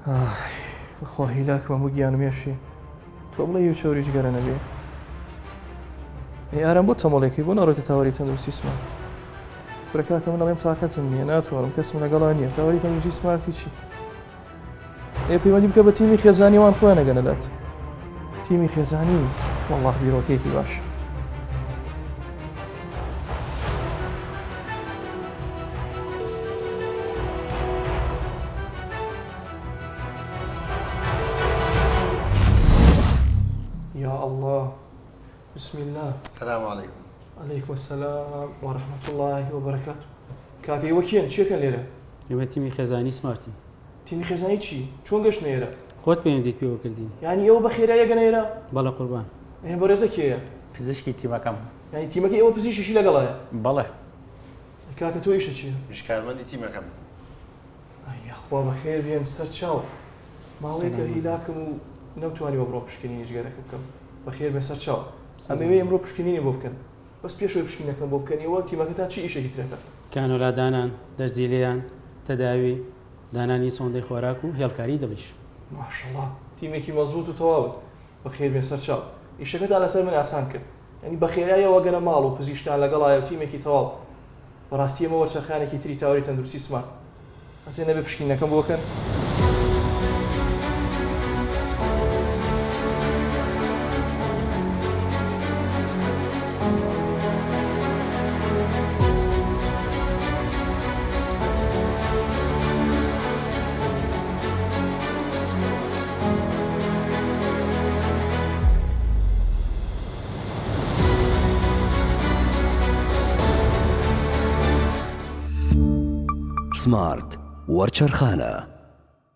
بەخوا هیلاکمە بوو گیانمێشی تۆ بڵێ و چۆریش گەرە نەبێ ئارام بۆ تەمەڵێکی بۆ نەڕێتە تاوەری تەندروستی سمارت برەکاکە من ئەڵێم تااقەتم نییە ناتوانم کەسم لەگەڵا نییە تاوەری تەندروستی سمارتی چی پەیوەندی بکە بە تیمی خێزانیوان خۆیان نەگەنەلات تیمی خێزانی وەڵڵاه بیرۆکەیەکی باش يا الله بسم الله السلام عليكم. عليكم السلام ورحمة الله وبركاته. كاكي وكين چی کن لیره؟ ئێمە تیمی خێزانی سمارتین. تیمی خێزانی چی؟ چۆن گەشتنە ئێرە؟ خۆت پەیوەندیت پێوە کردین. یعنی ئێوە بە خێرایە گەنە ئێرە؟ بەڵێ قوربان. بەڕێزە کێیە؟ پزیشکی تیمەکەم. یعنی تیمەکە ئێوە پزیشکیشی لەگەڵایە؟ بەڵێ. کاکە تۆ ئیشە چییە؟ مشکارمەندی تیمەکەم. ئەیا خوا بەخێر بێن سەر چاو. ماوەیەکە هیلاکم و نەمتوانیوە بڕۆ پشکنینی جگەرەکە بکەم. بەخێر بێ سەر چاو. ئەمەوێ ئەمڕۆ پشکنینی بۆ بکەن. بەس پێشەوەی پشکنینەکەم بۆ بکەنیەوە تیمەکەتان چی ئیشێکی ترەکە؟ کانۆلا دانان، دەرزیلەیان، تەداوی، دانانی سۆندەی خۆراک و هێڵکاری دڵیش. ماشەڵڵا تیمێکی مەزبوط و تەواوت بەخێر بێن سەر چاو. ئیشەکەتا لەسەر من ئاسان کرد. یعنی بەخێرایەوە گەنە ماڵ و پزیشتان لەگەڵایە و تیمێکی تەواو. بەڕاستی ئەمە وەرچەرخانێکی تری تاوەری تەندروستی سمارت. ئەسێ نەبێ پشکنینەکەم بۆ بکەن. سمارت وەرچەرخانە.